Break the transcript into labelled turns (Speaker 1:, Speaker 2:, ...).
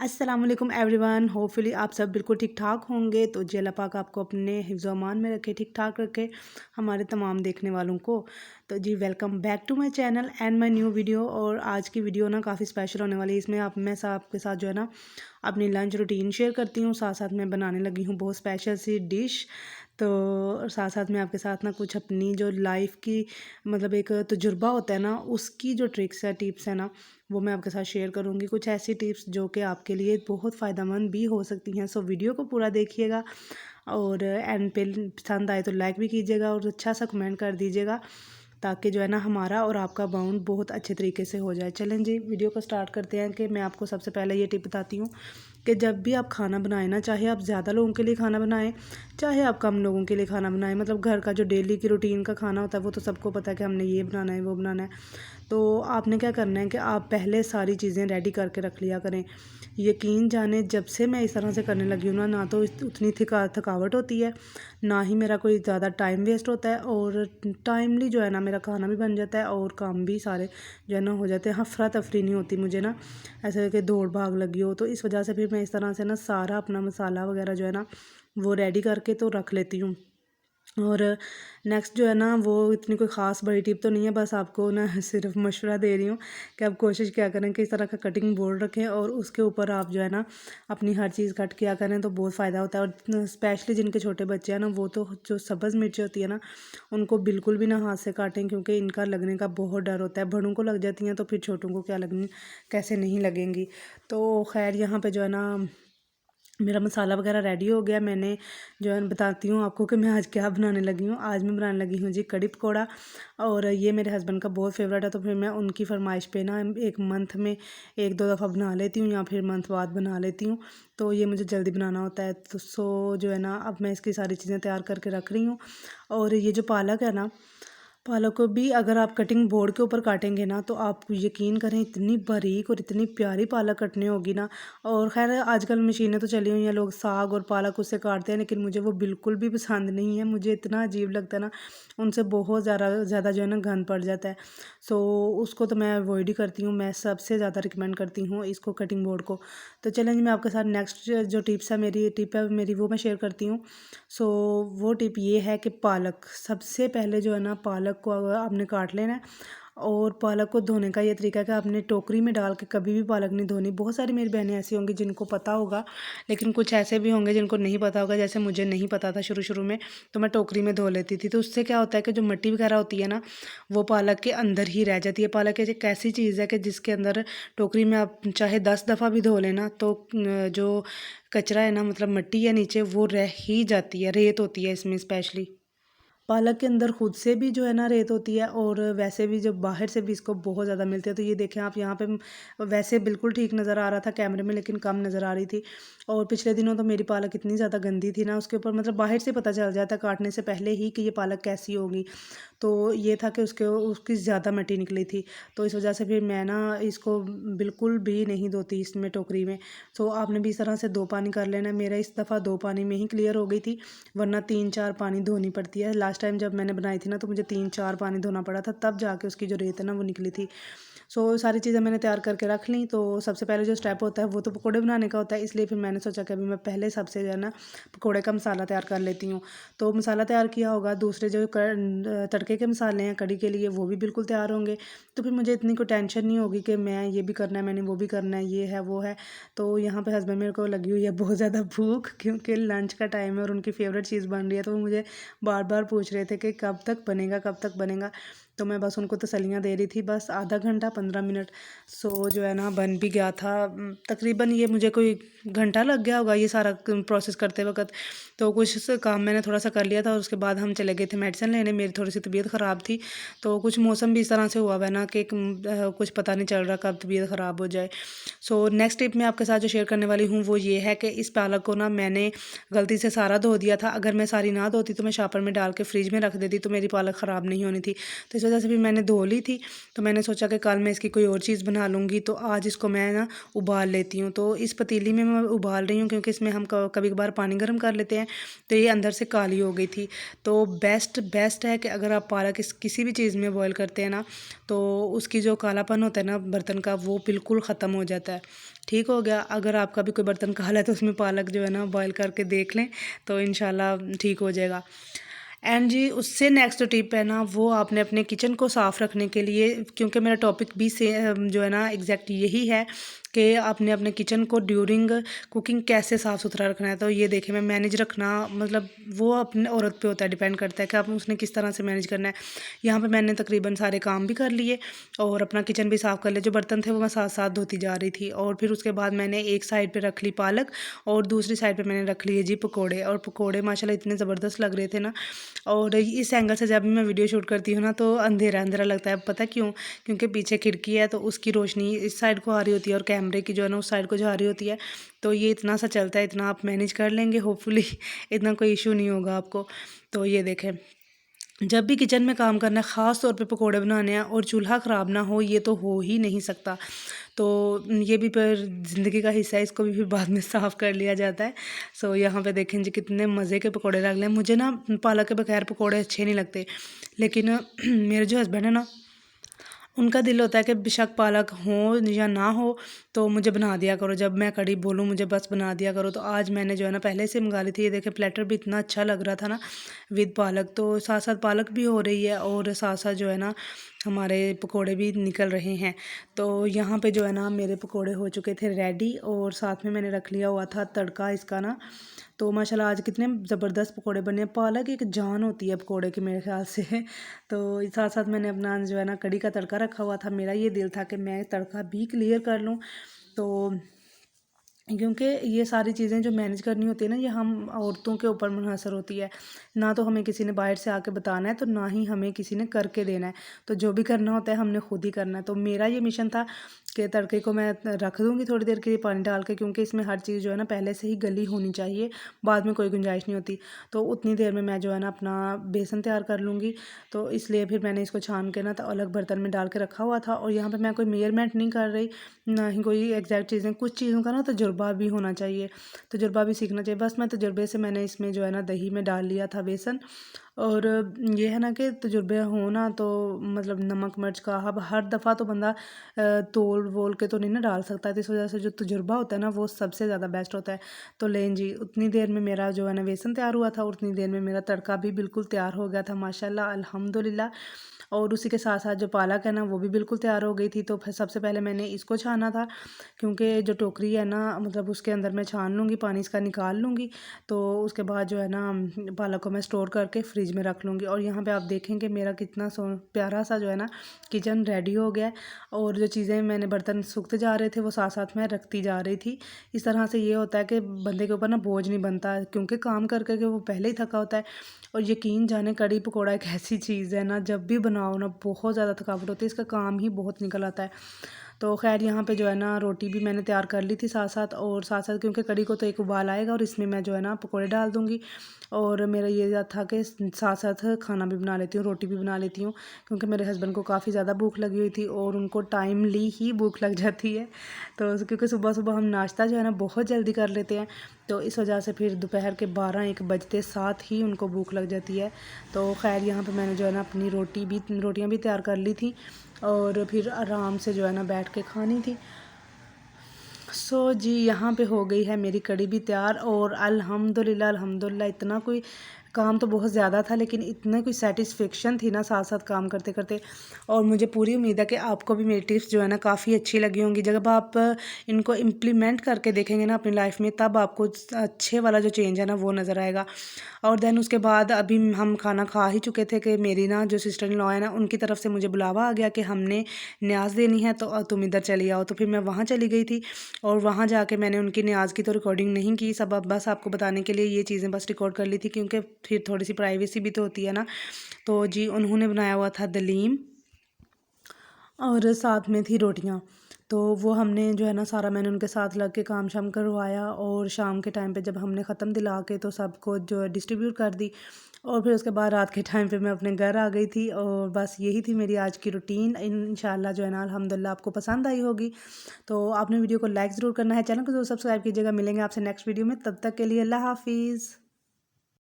Speaker 1: अस्सलाम वालेकुम everyone. Hopefully आप सब बिल्कुल ठीक ठाक होंगे। तो जी अल्लाह पाक आपको अपने हिफ्ज़ व अमान में रखे, ठीक ठाक रखे, हमारे तमाम देखने वालों को। तो जी welcome back to my channel and my new video. और आज की वीडियो ना काफ़ी स्पेशल होने वाली है। इसमें आपके साथ जो है ना अपनी लंच रूटीन शेयर करती हूँ। साथ साथ मैं बनाने लगी हूँ बहुत स्पेशल सी डिश। तो साथ साथ मैं आपके साथ ना कुछ अपनी जो लाइफ की मतलब एक तजुर्बा होता है ना, उसकी जो ट्रिक्स है, टिप्स है ना, वो मैं आपके साथ शेयर करूँगी। कुछ ऐसी टिप्स जो कि आपके लिए बहुत फ़ायदेमंद भी हो सकती हैं। सो वीडियो को पूरा देखिएगा और एंड पे पसंद आए तो लाइक भी कीजिएगा और अच्छा सा कमेंट कर दीजिएगा, ताकि जो है ना हमारा और आपका बाउंड बहुत अच्छे तरीके से हो जाए। चलें जी वीडियो को स्टार्ट करते हैं। कि मैं आपको सबसे पहले ये टिप बताती हूँ कि जब भी आप खाना बनाएं ना, चाहे आप ज़्यादा लोगों के लिए खाना बनाएं, चाहे आप कम लोगों के लिए खाना बनाएं, मतलब घर का जो डेली की रूटीन का खाना होता है वो तो सबको पता है कि हमने ये बनाना है, वो बनाना है। तो आपने क्या करना है कि आप पहले सारी चीज़ें रेडी करके रख लिया करें। यकीन जाने जब से मैं इस तरह से करने लगी हूँ ना तो उतनी थकावट होती है, ना ही मेरा कोई ज़्यादा टाइम वेस्ट होता है, और टाइमली जो है ना मेरा खाना भी बन जाता है और काम भी सारे जो है ना हो जाते हैं। अफरा तफरी नहीं होती मुझे ना, ऐसे कि दौड़ भाग लगी हो। तो इस वजह से फिर मैं इस तरह से ना सारा अपना मसाला वगैरह जो है ना वो रेडी करके तो रख लेती हूँ। और नेक्स्ट जो है ना वो इतनी कोई ख़ास बड़ी टिप तो नहीं है, बस आपको ना सिर्फ मशवरा दे रही हूँ कि आप कोशिश क्या करें कि इस तरह का कटिंग बोर्ड रखें और उसके ऊपर आप जो है ना अपनी हर चीज़ कट किया करें, तो बहुत फ़ायदा होता है। और स्पेशली जिनके छोटे बच्चे हैं ना, वो तो जो सब्ज़ मिर्ची होती है ना, उनको बिल्कुल भी ना हाथ से काटें, क्योंकि इनका लगने का बहुत डर होता है। बड़ों को लग जाती हैं तो फिर छोटों को क्या लगनी, कैसे नहीं लगेंगी। तो खैर यहाँ पे जो है ना मेरा मसाला वगैरह रेडी हो गया। मैंने जो है बताती हूँ आपको कि मैं आज क्या बनाने लगी हूँ। आज मैं बनाने लगी हूँ जी कड़ी पकौड़ा, और ये मेरे हस्बैंड का बहुत फेवरेट है। तो फिर मैं उनकी फरमाइश पे ना एक मंथ में एक दो दफ़ा बना लेती हूँ या फिर मंथ बाद बना लेती हूँ। तो ये मुझे जल्दी बनाना होता है। तो जो है ना अब मैं इसकी सारी चीज़ें तैयार करके रख रही हूँ। और ये जो पालक है ना, पालक को भी अगर आप कटिंग बोर्ड के ऊपर काटेंगे ना, तो आप यकीन करें इतनी बारीक और इतनी प्यारी पालक कटनी होगी ना। और खैर आजकल मशीनें तो चली हुई हैं, लोग साग और पालक उससे काटते हैं, लेकिन मुझे वो बिल्कुल भी पसंद नहीं है। मुझे इतना अजीब लगता है ना, उनसे बहुत ज़्यादा ज़्यादा जो है ना गंद पड़ जाता है। सो उसको तो मैं अवॉइड ही करती हूँ। मैं सबसे ज़्यादा रिकमेंड करती हूँ इसको, कटिंग बोर्ड को। तो चलें जी मैं आपके साथ नेक्स्ट जो टिप है मेरी, वो मैं शेयर करती हूँ। सो वो टिप ये है कि पालक सबसे पहले जो है ना, पालक को आपने काट लेना है। और पालक को धोने का ये तरीका है कि आपने टोकरी में डाल के कभी भी पालक नहीं धोनी। बहुत सारी मेरी बहनें ऐसी होंगी जिनको पता होगा, लेकिन कुछ ऐसे भी होंगे जिनको नहीं पता होगा। जैसे मुझे नहीं पता था शुरू शुरू में, तो मैं टोकरी में धो लेती थी। तो उससे क्या होता है कि जो मिट्टी वगैरह होती है ना, वो पालक के अंदर ही रह जाती है। पालक एक ऐसी चीज़ है कि जिसके अंदर टोकरी में आप चाहे 10 दफ़ा भी धो लेना, तो जो कचरा है ना, मतलब मिट्टी है नीचे, वो रह ही जाती है। रेत होती है इसमें स्पेशली। पालक के अंदर खुद से भी जो है ना रेत होती है, और वैसे भी जब बाहर से भी इसको बहुत ज़्यादा मिलती है। तो ये देखें आप यहाँ पे वैसे बिल्कुल ठीक नज़र आ रहा था कैमरे में, लेकिन कम नज़र आ रही थी। और पिछले दिनों तो मेरी पालक इतनी ज़्यादा गंदी थी ना, उसके ऊपर मतलब बाहर से पता चल जाता काटने से पहले ही कि ये पालक कैसी होगी। तो ये था कि उसकी ज़्यादा मिट्टी निकली थी। तो इस वजह से फिर मैं ना इसको बिल्कुल भी नहीं धोती इसमें टोकरी में। तो आपने भी इस तरह से 2 पानी कर लेना है। मेरा इस दफ़ा 2 पानी में ही क्लियर हो गई थी, वरना 3-4 पानी धोनी पड़ती है। लास्ट टाइम जब मैंने बनाई थी ना, तो मुझे 3-4 पानी धोना पड़ा था, तब जाके उसकी जो रेत है ना वो निकली थी। सो सारी चीज़ें मैंने तैयार करके रख ली। तो सबसे पहले जो स्टेप होता है वो तो पकौड़े बनाने का होता है, इसलिए फिर मैंने सोचा कि अभी मैं पहले सबसे जो है ना पकौड़े का मसाला तैयार कर लेती हूँ। तो मसाला तैयार किया होगा, दूसरे जो तड़के के मसाले हैं कड़ी के लिए, वो भी बिल्कुल तैयार होंगे। तो फिर मुझे इतनी कोई टेंशन नहीं होगी कि मैं ये भी करना है, मैंने वो भी करना है, ये है वो है। तो यहाँ पे हस्बैंड मेरे को लगी हुई है बहुत ज़्यादा भूख, क्योंकि लंच का टाइम है और उनकी फेवरेट चीज़ बन रही है। तो वो मुझे बार बार पूछ रहे थे कि कब तक बनेगा, कब तक बनेगा। तो मैं बस उनको तसल्लियाँ दे रही थी, बस आधा घंटा 15 मिनट। सो जो है ना बन भी गया था। तकरीबन ये मुझे कोई घंटा लग गया होगा ये सारा प्रोसेस करते वक्त। तो कुछ काम मैंने थोड़ा सा कर लिया था और उसके बाद हम चले गए थे मेडिसिन लेने। मेरी थोड़ी सी तबीयत ख़राब थी, तो कुछ मौसम भी इस तरह से हुआ हुआ है ना कि कुछ पता नहीं चल रहा कब तबीयत ख़राब हो जाए। सो नेक्स्ट टिप मैं आपके साथ जो शेयर करने वाली हूँ वो ये है कि इस पालक को ना मैंने गलती से सारा धो दिया था। अगर मैं सारी ना धोती तो मैं शापर में डाल के फ्रिज में रख देती, तो मेरी पालक ख़राब नहीं होनी थी। तो इस वजह वजह से भी मैंने धो ली थी। तो मैंने सोचा कि कल मैं इसकी कोई और चीज़ बना लूँगी, तो आज इसको मैं ना उबाल लेती हूँ। तो इस पतीली में मैं उबाल रही हूँ क्योंकि इसमें हम कभी कभार पानी गर्म कर लेते हैं, तो ये अंदर से काली हो गई थी। तो बेस्ट है कि अगर आप पालक किसी भी चीज़ में बॉयल करते हैं ना, तो उसकी जो कालापन होता है ना बर्तन का, वो बिल्कुल ख़त्म हो जाता है। ठीक हो गया। अगर आपका भी कोई बर्तन काला है तो उसमें पालक जो है ना बॉयल करके देख लें, तो इंशाल्लाह ठीक हो जाएगा। एंड जी उससे नेक्स्ट टिप है ना, वो आपने अपने किचन को साफ़ रखने के लिए, क्योंकि मेरा टॉपिक भी से जो है ना एग्जैक्ट यही है कि आपने अपने किचन को ड्यूरिंग कुकिंग कैसे साफ़ सुथरा रखना है। तो ये देखें, मैं मैनेज रखना मतलब वो अपने औरत पे होता है, डिपेंड करता है कि आप उसने किस तरह से मैनेज करना है। यहाँ पे मैंने तकरीबन सारे काम भी कर लिए और अपना किचन भी साफ़ कर लिया। जो बर्तन थे वो मैं साथ साथ धोती जा रही थी, और फिर उसके बाद मैंने एक साइड पे रख ली पालक और दूसरी साइड पे मैंने रख लिए जी पकोड़े। और पकोड़े माशाल्लाह इतने ज़बरदस्त लग रहे थे ना। और इस एंगल से जब भी मैं वीडियो शूट करती हूँ ना, तो अंधेरा अंधेरा लगता है। पता क्यों? क्योंकि पीछे खिड़की है, तो उसकी रोशनी इस साइड को आ रही होती है और कैमरे की जो है ना उस साइड को जा रही होती है। तो ये इतना सा चलता है, इतना आप मैनेज कर लेंगे होपफुली। इतना कोई इशू नहीं होगा आपको। तो ये देखें, जब भी किचन में काम करना है, ख़ास तौर पे पकोड़े बनाने हैं और चूल्हा ख़राब ना हो, ये तो हो ही नहीं सकता। तो ये भी पर ज़िंदगी का हिस्सा है, इसको भी फिर बाद में साफ़ कर लिया जाता है। सो यहाँ पे देखें जी कितने मज़े के पकोड़े रख लें। मुझे ना पालक के बगैर पकोड़े अच्छे नहीं लगते, लेकिन मेरे जो हस्बैंड है ना, उनका दिल होता है कि बेशक पालक हो या ना हो, तो मुझे बना दिया करो। जब मैं कड़ी बोलूँ मुझे बस बना दिया करो। तो आज मैंने जो है ना पहले से मंगा ली थी। ये देखें, प्लेटर भी इतना अच्छा लग रहा था ना विद पालक। तो साथ साथ पालक भी हो रही है और साथ साथ जो है ना हमारे पकोड़े भी निकल रहे हैं। तो यहाँ पे जो है ना मेरे पकोड़े हो चुके थे रेडी, और साथ में मैंने रख लिया हुआ था तड़का इसका ना। तो माशाल्लाह आज कितने ज़बरदस्त पकोड़े बने। पालक एक जान होती है पकोड़े की मेरे ख्याल से। तो साथ साथ मैंने अपना जो है ना कड़ी का तड़का रखा हुआ था। मेरा ये दिल था कि मैं तड़का भी क्लियर कर लूँ, तो क्योंकि ये सारी चीज़ें जो मैनेज करनी होती है ना, ये हम औरतों के ऊपर मुनहसर होती है। ना तो हमें किसी ने बाहर से आके बताना है, तो ना ही हमें किसी ने करके देना है। तो जो भी करना होता है हमने खुद ही करना है। तो मेरा ये मिशन था कि तड़के को मैं रख दूँगी थोड़ी देर के लिए पानी डाल के, क्योंकि इसमें हर चीज़ जो है ना पहले से ही गली होनी चाहिए, बाद में कोई गुंजाइश नहीं होती। तो उतनी देर में मैं जो है ना अपना बेसन तैयार कर लूँगी। तो इसलिए फिर मैंने इसको छान के ना तो अलग बर्तन में डाल के रखा हुआ था। और यहाँ पर मैं कोई मेजरमेंट नहीं कर रही, ना ही कोई एग्जैक्ट चीज़ें। कुछ चीज़ों का ना तजुर्बा भी होना चाहिए, तजुर्बा भी सीखना चाहिए। बस मैं तजुर्बे से मैंने इसमें जो है ना दही में डाल लिया था बेसन। और ये है ना कि तजुर्बे हो ना, तो मतलब नमक मिर्च का अब हर दफ़ा तो बंदा तोल वोल के तो नहीं ना डाल सकता। तो इस वजह से जो तजुर्बा होता है ना वो सबसे ज़्यादा बेस्ट होता है। तो लें जी, उतनी देर में मेरा जो है ना बेसन तैयार हुआ था, उतनी देर में मेरा तड़का भी बिल्कुल तैयार हो गया था माशाल्लाह अल्हम्दुलिल्लाह। और उसी के साथ साथ जो पालक है ना वो भी बिल्कुल तैयार हो गई थी। तो फिर सबसे पहले मैंने इसको छाना था, क्योंकि जो टोकरी है ना मतलब उसके अंदर मैं छान लूँगी, पानी इसका निकाल लूँगी। तो उसके बाद जो है ना पालक को मैं स्टोर करके फ्रिज में रख लूँगी। और यहाँ पे आप देखेंगे मेरा कितना प्यारा सा जो है ना किचन रेडी हो गया है। और जो चीज़ें मैंने बर्तन सूखते जा रहे थे वो साथ साथ मैं रखती जा रही थी। इस तरह से ये होता है कि बंदे के ऊपर ना बोझ नहीं बनता, क्योंकि काम कर करके वो पहले ही थका होता है। और यकीन जाने कड़ी पकौड़ा एक ऐसी चीज़ है ना, जब भी बनाओ ना बहुत ज़्यादा थकावट होती है, इसका काम ही बहुत निकल आता है। तो खैर यहाँ पे जो है ना रोटी भी मैंने तैयार कर ली थी साथ साथ। और साथ साथ क्योंकि कड़ी को तो एक उबाल आएगा और इसमें मैं जो है ना पकौड़े डाल दूँगी। और मेरा ये था कि साथ साथ खाना भी बना लेती हूँ, रोटी भी बना लेती हूँ, क्योंकि मेरे हस्बैंड को काफ़ी ज़्यादा भूख लगी हुई थी और उनको टाइमली ही भूख लग जाती है। तो क्योंकि सुबह सुबह हम नाश्ता जो है ना बहुत जल्दी कर लेते हैं, तो इस वजह से फिर दोपहर के 12-1 बजते साथ ही उनको भूख लग जाती है। तो खैर यहाँ पे मैंने जो है ना अपनी रोटियाँ भी तैयार कर ली थी और फिर आराम से जो है ना बैठ के खानी थी। सो जी यहाँ पे हो गई है मेरी कड़ी भी तैयार। और अल्हम्दुलिल्लाह अल्हम्दुलिल्लाह इतना कोई काम तो बहुत ज़्यादा था, लेकिन इतना कोई सेटिस्फेक्शन थी ना साथ साथ काम करते करते। और मुझे पूरी उम्मीद है कि आपको भी मेरी टिप्स जो है ना काफ़ी अच्छी लगी होंगी। जब आप इनको इम्प्लीमेंट करके देखेंगे ना अपनी लाइफ में, तब आपको अच्छे वाला जो चेंज है ना वो नज़र आएगा। और देन उसके बाद अभी हम खाना खा ही चुके थे कि मेरी ना जो सिस्टर इन लॉ है ना उनकी तरफ से मुझे बुलावा आ गया कि हमने न्याज़ देनी है, तो तुम इधर चली आओ। तो फिर मैं वहाँ चली गई थी और वहाँ जाके मैंने उनकी न्याज़ की तो रिकॉर्डिंग नहीं की, सब अब बस आपको बताने के लिए ये चीज़ें बस रिकॉर्ड कर ली थी, क्योंकि फिर थोड़ी सी प्राइवेसी भी तो होती है ना। तो जी उन्होंने बनाया हुआ था दलीम, और साथ में थी रोटियाँ। तो वो हमने जो है ना सारा मैंने उनके साथ लग के काम शाम करवाया और शाम के टाइम पे जब हमने ख़त्म दिला के तो सबको जो है डिस्ट्रीब्यूट कर दी। और फिर उसके बाद रात के टाइम पे मैं अपने घर आ गई थी और बस यही थी मेरी आज की रूटीन। इंशाल्लाह जो है ना अल्हम्दुलिल्लाह आपको पसंद आई होगी। तो आपने वीडियो को लाइक ज़रूर करना है, चैनल को ज़रूर सब्सक्राइब कीजिएगा। मिलेंगे आपसे नेक्स्ट वीडियो में, तब तक के लिए अल्लाह हाफ़िज़।